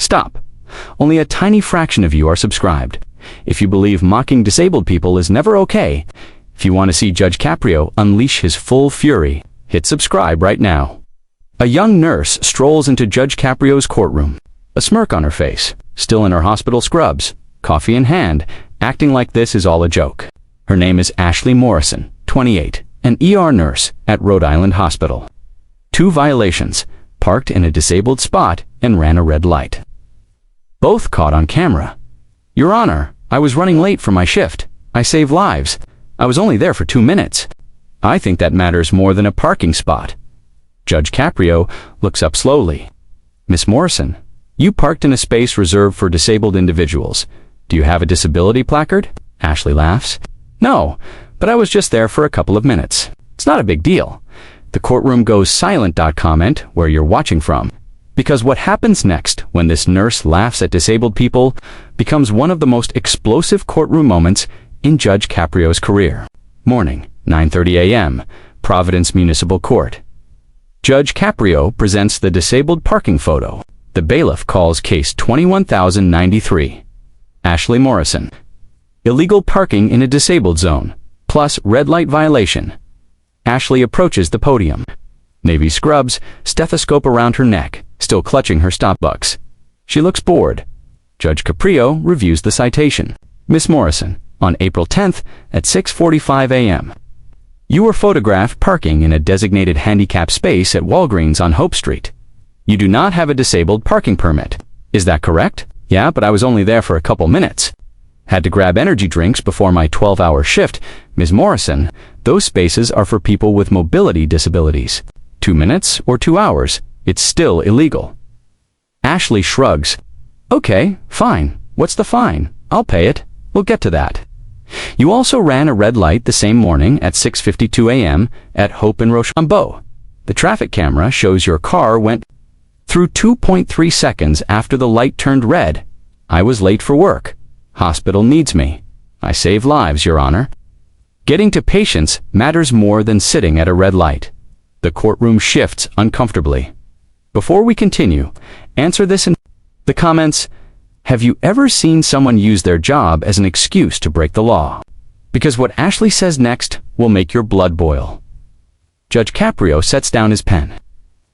Stop. Only a tiny fraction of you are subscribed. If you believe mocking disabled people is never okay, if you want to see Judge Caprio unleash his full fury, hit subscribe right now. A young nurse strolls into Judge Caprio's courtroom, a smirk on her face, still in her hospital scrubs, coffee in hand, acting like this is all a joke. Her name is Ashley Morrison, 28, an ER nurse at Rhode Island Hospital. 2 violations: parked in a disabled spot and ran a red light. Both caught on camera. Your Honor, I was running late for my shift. I saved lives. I was only there for 2 minutes. I think that matters more than a parking spot. Judge Caprio looks up slowly. Miss Morrison, you parked in a space reserved for disabled individuals. Do you have a disability placard? Ashley laughs. No, but I was just there for a couple of minutes. It's not a big deal. The courtroom goes silent. Comment where you're watching from. Because what happens next when this nurse laughs at disabled people becomes one of the most explosive courtroom moments in Judge Caprio's career. Morning, 9:30 a.m., Providence Municipal Court. Judge Caprio presents the disabled parking photo. The bailiff calls case 21,093. Ashley Morrison. Illegal parking in a disabled zone, plus red light violation. Ashley approaches the podium. Navy scrubs, stethoscope around her neck, still clutching her stopbucks. She looks bored. Judge Caprio reviews the citation. Miss Morrison, on April 10th at 6:45 a.m. You were photographed parking in a designated handicap space at Walgreens on Hope Street. You do not have a disabled parking permit. Is that correct? Yeah, but I was only there for a couple minutes. Had to grab energy drinks before my 12-hour shift. Ms. Morrison, those spaces are for people with mobility disabilities. 2 minutes or 2 hours, it's still illegal. Ashley shrugs. Okay, fine. What's the fine? I'll pay it. We'll get to that. You also ran a red light the same morning at 6:52 a.m. at Hope and Rochambeau. The traffic camera shows your car went through 2.3 seconds after the light turned red. I was late for work. Hospital needs me. I save lives, Your Honor. Getting to patients matters more than sitting at a red light. The courtroom shifts uncomfortably. Before we continue, answer this in the comments. Have you ever seen someone use their job as an excuse to break the law? Because what Ashley says next will make your blood boil. Judge Caprio sets down his pen.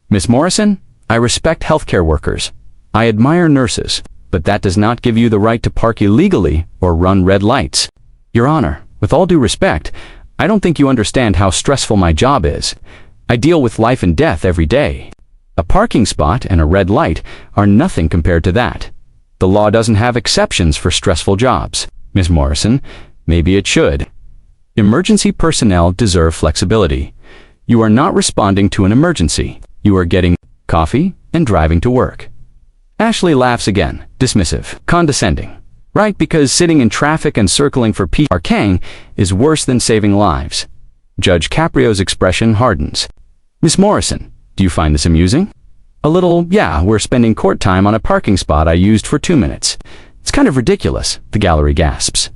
Miss Morrison, I respect healthcare workers. I admire nurses, but that does not give you the right to park illegally or run red lights. Your Honor, with all due respect, I don't think you understand how stressful my job is. I deal with life and death every day. A parking spot and a red light are nothing compared to that. The law doesn't have exceptions for stressful jobs. Ms. Morrison, maybe it should. Emergency personnel deserve flexibility. You are not responding to an emergency. You are getting coffee and driving to work. Ashley laughs again, dismissive, condescending. Right, because sitting in traffic and circling for parking is worse than saving lives. Judge Caprio's expression hardens. Miss Morrison, do you find this amusing? A little, yeah, we're spending court time on a parking spot I used for 2 minutes. It's kind of ridiculous, the gallery gasps.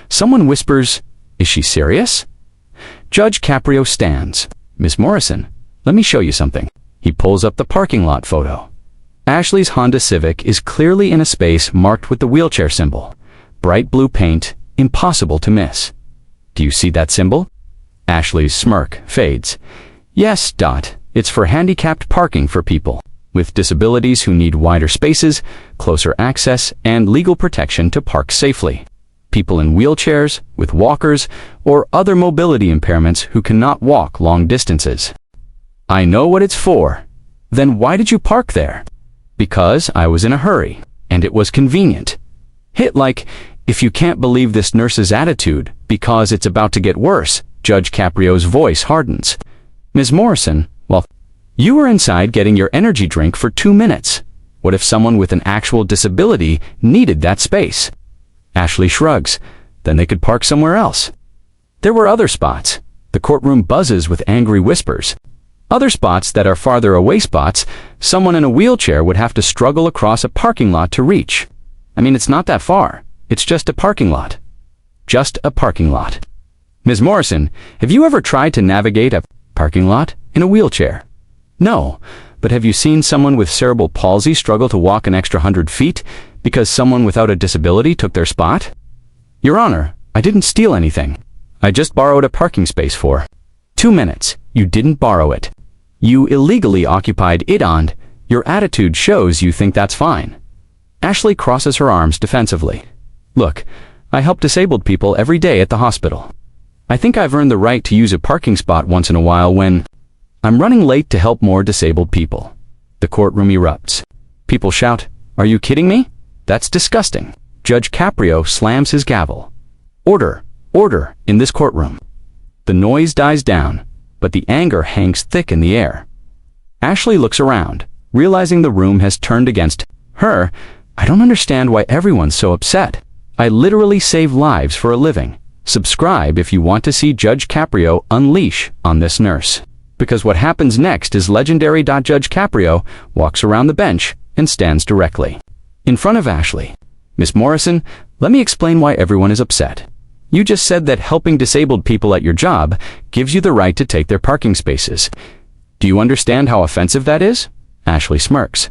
Someone whispers, is she serious? Judge Caprio stands. Miss Morrison, let me show you something. He pulls up the parking lot photo. Ashley's Honda Civic is clearly in a space marked with the wheelchair symbol. Bright blue paint, impossible to miss. Do you see that symbol? Ashley's smirk fades. Yes, it's for handicapped parking for people with disabilities who need wider spaces, closer access, and legal protection to park safely. People in wheelchairs, with walkers, or other mobility impairments who cannot walk long distances. I know what it's for. Then why did you park there? Because I was in a hurry, and it was convenient. Hit like, if you can't believe this nurse's attitude, because it's about to get worse. Judge Caprio's voice hardens. Ms. Morrison, well, you were inside getting your energy drink for 2 minutes. What if someone with an actual disability needed that space? Ashley shrugs. Then they could park somewhere else. There were other spots. The courtroom buzzes with angry whispers. Other spots that are farther away spots, someone in a wheelchair would have to struggle across a parking lot to reach. I mean, it's not that far. It's just a parking lot. Just a parking lot. Ms. Morrison, have you ever tried to navigate a parking lot in a wheelchair? No, but have you seen someone with cerebral palsy struggle to walk an extra 100 feet because someone without a disability took their spot? Your Honor, I didn't steal anything. I just borrowed a parking space for 2 minutes. You didn't borrow it. You illegally occupied it, and your attitude shows you think that's fine. Ashley crosses her arms defensively. Look, I help disabled people every day at the hospital. I think I've earned the right to use a parking spot once in a while when I'm running late to help more disabled people. The courtroom erupts. People shout, "Are you kidding me? That's disgusting." Judge Caprio slams his gavel. Order, order in this courtroom. The noise dies down, but the anger hangs thick in the air. Ashley looks around, realizing the room has turned against her. I don't understand why everyone's so upset. I literally save lives for a living. Subscribe if you want to see Judge Caprio unleash on this nurse. Because what happens next is legendary. Judge Caprio walks around the bench and stands directly in front of Ashley. Miss Morrison, let me explain why everyone is upset. You just said that helping disabled people at your job gives you the right to take their parking spaces. Do you understand how offensive that is? Ashley smirks.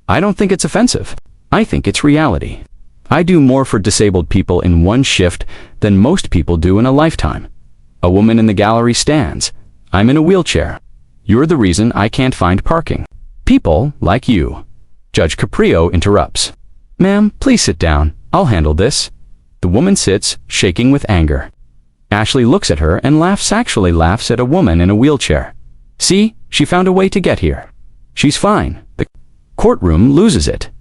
I don't think it's offensive. I think it's reality. I do more for disabled people in one shift than most people do in a lifetime. A woman in the gallery stands. I'm in a wheelchair. You're the reason I can't find parking. People like you. Judge Caprio interrupts. Ma'am, please sit down. I'll handle this. The woman sits, shaking with anger. Ashley looks at her and actually laughs at a woman in a wheelchair. See, she found a way to get here. She's fine. The courtroom loses it.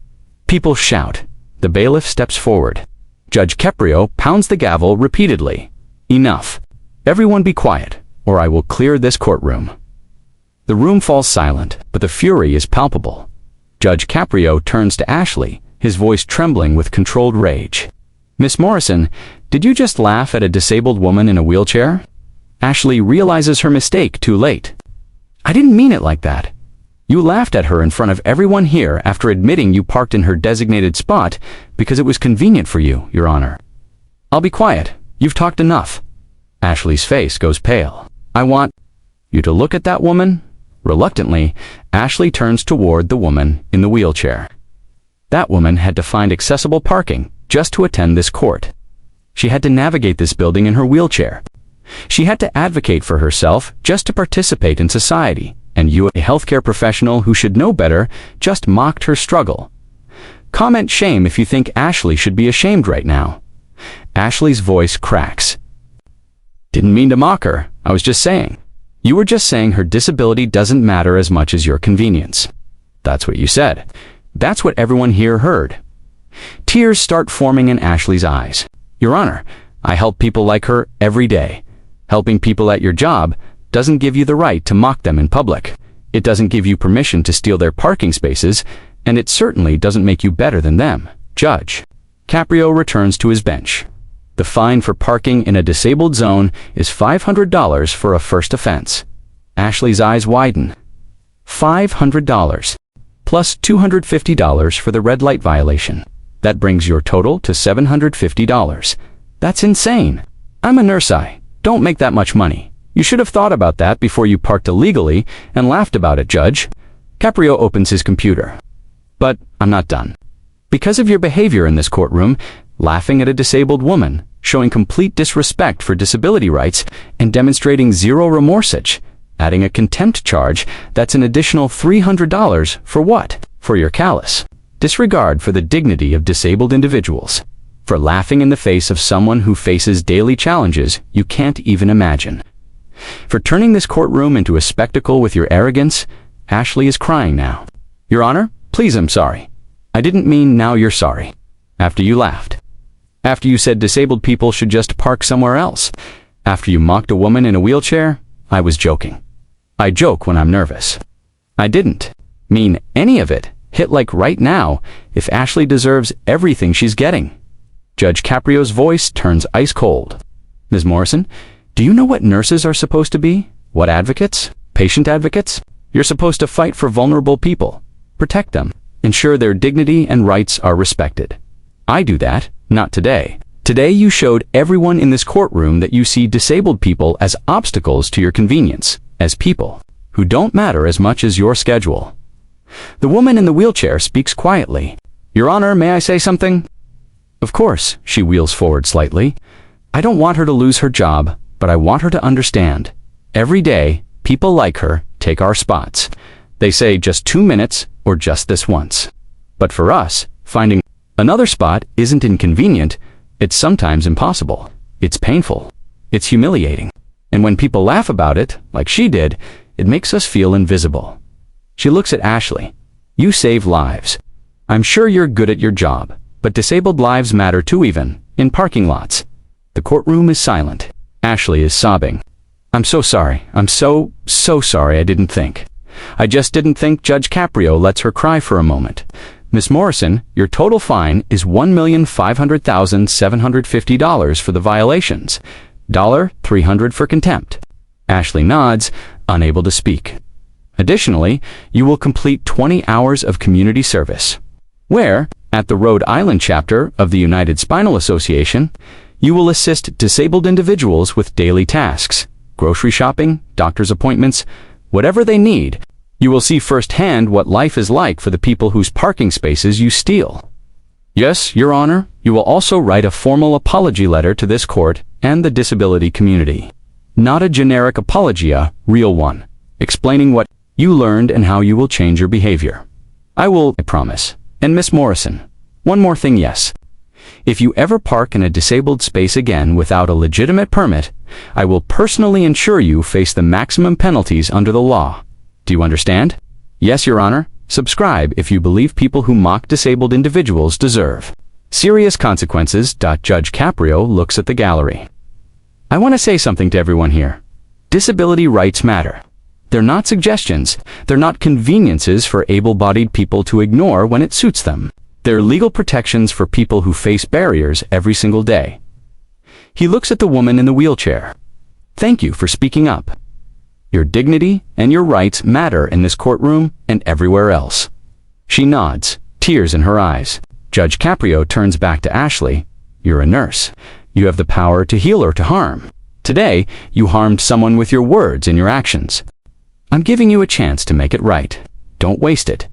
People shout. The bailiff steps forward. Judge Caprio pounds the gavel repeatedly. Enough. Everyone be quiet, or I will clear this courtroom. The room falls silent, but the fury is palpable. Judge Caprio turns to Ashley, his voice trembling with controlled rage. Miss Morrison, did you just laugh at a disabled woman in a wheelchair? Ashley realizes her mistake too late. I didn't mean it like that. You laughed at her in front of everyone here after admitting you parked in her designated spot because it was convenient for you, Your Honor. I'll be quiet. You've talked enough. Ashley's face goes pale. I want you to look at that woman. Reluctantly, Ashley turns toward the woman in the wheelchair. That woman had to find accessible parking just to attend this court. She had to navigate this building in her wheelchair. She had to advocate for herself just to participate in society, and you, a healthcare professional who should know better, just mocked her struggle. Comment shame if you think Ashley should be ashamed right now. Ashley's voice cracks. Didn't mean to mock her. I was just saying. You were just saying her disability doesn't matter as much as your convenience. That's what you said. That's what everyone here heard. Tears start forming in Ashley's eyes. Your Honor, I help people like her every day. Helping people at your job doesn't give you the right to mock them in public. It doesn't give you permission to steal their parking spaces, and it certainly doesn't make you better than them. Judge Caprio returns to his bench. The fine for parking in a disabled zone is $500 for a first offense. Ashley's eyes widen. $500 plus $250 for the red light violation. That brings your total to $750. That's insane. I'm a nurse. I don't make that much money. You should have thought about that before you parked illegally and laughed about it, Judge. Caprio opens his computer. But I'm not done. Because of your behavior in this courtroom, laughing at a disabled woman, showing complete disrespect for disability rights, and demonstrating zero remorse, adding a contempt charge, that's an additional $300 for what? For your callous disregard for the dignity of disabled individuals. For laughing in the face of someone who faces daily challenges you can't even imagine. For turning this courtroom into a spectacle with your arrogance. Ashley is crying now. Your Honor, please, I'm sorry. I didn't mean now you're sorry. After you laughed. After you said disabled people should just park somewhere else. After you mocked a woman in a wheelchair. I was joking. I joke when I'm nervous. I didn't mean any of it. Hit like right now, if Ashley deserves everything she's getting. Judge Caprio's voice turns ice cold. Ms. Morrison, do you know what nurses are supposed to be? What advocates? Patient advocates? You're supposed to fight for vulnerable people, protect them, ensure their dignity and rights are respected. I do that, not today. Today you showed everyone in this courtroom that you see disabled people as obstacles to your convenience, as people who don't matter as much as your schedule. The woman in the wheelchair speaks quietly. "Your Honor, may I say something?" Of course, she wheels forward slightly. "I don't want her to lose her job, but I want her to understand. Every day, people like her take our spots. They say just 2 minutes or just this once. But for us, finding another spot isn't inconvenient. It's sometimes impossible. It's painful. It's humiliating. And when people laugh about it, like she did, it makes us feel invisible." She looks at Ashley. "You save lives. I'm sure you're good at your job, but disabled lives matter too, even in parking lots." The courtroom is silent. Ashley is sobbing. "I'm so sorry. I'm so sorry. I didn't think. I just didn't think." Judge Caprio lets her cry for a moment. "Miss Morrison, your total fine is $1,500,750 for the violations. $300 for contempt." Ashley nods, unable to speak. "Additionally, you will complete 20 hours of community service, where, at the Rhode Island chapter of the United Spinal Association, you will assist disabled individuals with daily tasks, grocery shopping, doctor's appointments, whatever they need. You will see firsthand what life is like for the people whose parking spaces you steal. Yes, Your Honor, you will also write a formal apology letter to this court and the disability community. Not a generic apology, a real one, explaining what you learned and how you will change your behavior. I promise. And Miss Morrison, one more thing, yes. If you ever park in a disabled space again without a legitimate permit, I will personally ensure you face the maximum penalties under the law. Do you understand?" "Yes, Your Honor. Subscribe if you believe people who mock disabled individuals deserve serious consequences." Judge Caprio looks at the gallery. "I want to say something to everyone here. Disability rights matter. They're not suggestions. They're not conveniences for able-bodied people to ignore when it suits them. They're legal protections for people who face barriers every single day." He looks at the woman in the wheelchair. "Thank you for speaking up. Your dignity and your rights matter in this courtroom and everywhere else." She nods, tears in her eyes. Judge Caprio turns back to Ashley. "You're a nurse. You have the power to heal or to harm. Today, you harmed someone with your words and your actions. I'm giving you a chance to make it right. Don't waste it."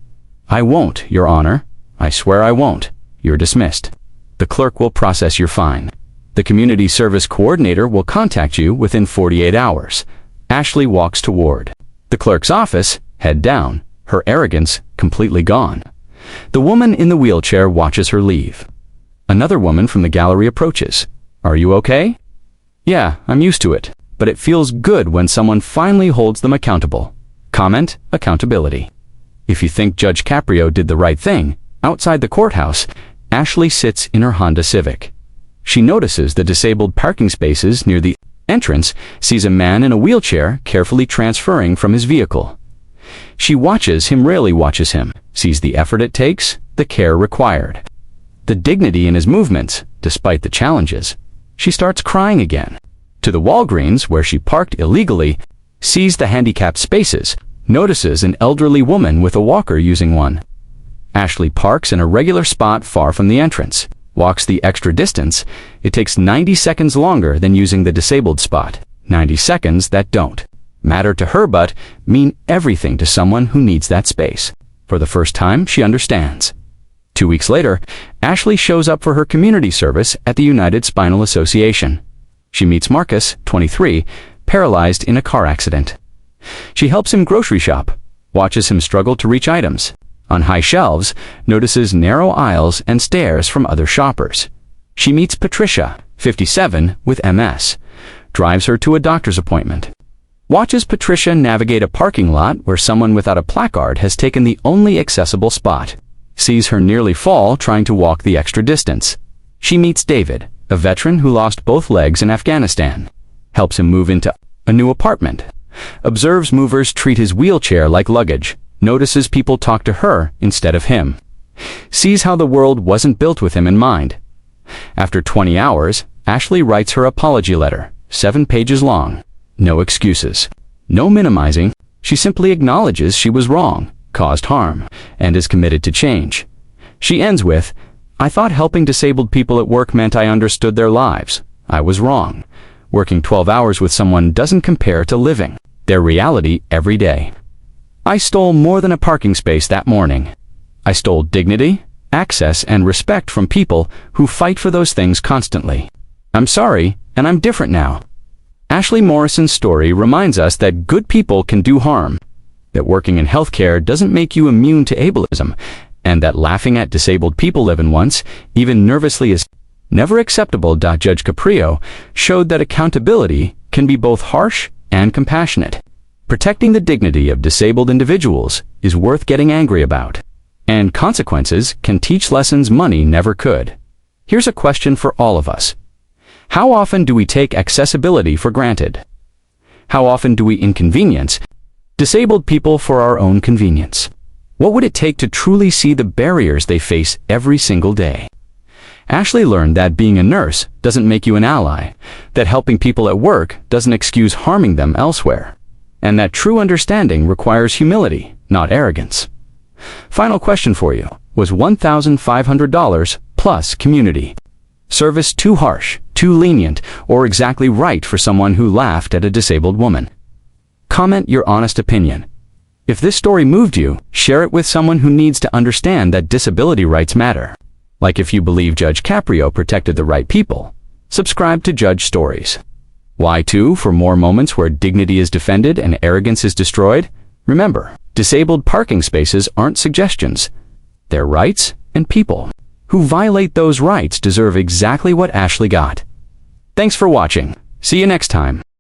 "I won't, Your Honor. I swear I won't." "You're dismissed. The clerk will process your fine. The community service coordinator will contact you within 48 hours. Ashley walks toward the clerk's office, head down, her arrogance completely gone. The woman in the wheelchair watches her leave. Another woman from the gallery approaches. "Are you okay?" "Yeah, I'm used to it, but it feels good when someone finally holds them accountable." Comment: accountability. If you think Judge Caprio did the right thing, outside the courthouse, Ashley sits in her Honda Civic. She notices the disabled parking spaces near the entrance, sees a man in a wheelchair carefully transferring from his vehicle. She rarely watches him, sees the effort it takes, the care required, the dignity in his movements, despite the challenges. She starts crying again. To the Walgreens, where she parked illegally, sees the handicapped spaces, notices an elderly woman with a walker using one. Ashley parks in a regular spot far from the entrance. Walks the extra distance. It takes 90 seconds longer than using the disabled spot. 90 seconds that don't matter to her but mean everything to someone who needs that space. For the first time, she understands. 2 weeks later, Ashley shows up for her community service at the United Spinal Association. She meets Marcus, 23, paralyzed in a car accident. She helps him grocery shop, watches him struggle to reach items. On high shelves, notices narrow aisles and stares from other shoppers. She meets Patricia, 57, with MS, drives her to a doctor's appointment. Watches Patricia navigate a parking lot where someone without a placard has taken the only accessible spot. Sees her nearly fall trying to walk the extra distance. She meets David, a veteran who lost both legs in Afghanistan. Helps him move into a new apartment. Observes movers treat his wheelchair like luggage. Notices people talk to her instead of him. Sees how the world wasn't built with him in mind. After 20 hours, Ashley writes her apology letter, 7 pages long. No excuses. No minimizing. She simply acknowledges she was wrong, caused harm, and is committed to change. She ends with, "I thought helping disabled people at work meant I understood their lives. I was wrong. Working 12 hours with someone doesn't compare to living their reality every day. I stole more than a parking space that morning. I stole dignity, access, and respect from people who fight for those things constantly. I'm sorry, and I'm different now. Ashley Morrison's story reminds us that good people can do harm, that working in healthcare doesn't make you immune to ableism, and that laughing at disabled people living once, even nervously, is never acceptable. Judge Caprio showed that accountability can be both harsh and compassionate. Protecting the dignity of disabled individuals is worth getting angry about, and consequences can teach lessons money never could. Here's a question for all of us. How often do we take accessibility for granted? How often do we inconvenience disabled people for our own convenience? What would it take to truly see the barriers they face every single day? Ashley learned that being a nurse doesn't make you an ally, that helping people at work doesn't excuse harming them elsewhere, and that true understanding requires humility, not arrogance. Final question for you. Was $1,500 plus community service too harsh, too lenient, or exactly right for someone who laughed at a disabled woman? Comment your honest opinion. If this story moved you, share it with someone who needs to understand that disability rights matter. Like if you believe Judge Caprio protected the right people. Subscribe to Judge Stories. Why too, for more moments where dignity is defended and arrogance is destroyed? Remember, disabled parking spaces aren't suggestions. They're rights, and people who violate those rights deserve exactly what Ashley got. Thanks for watching. See you next time.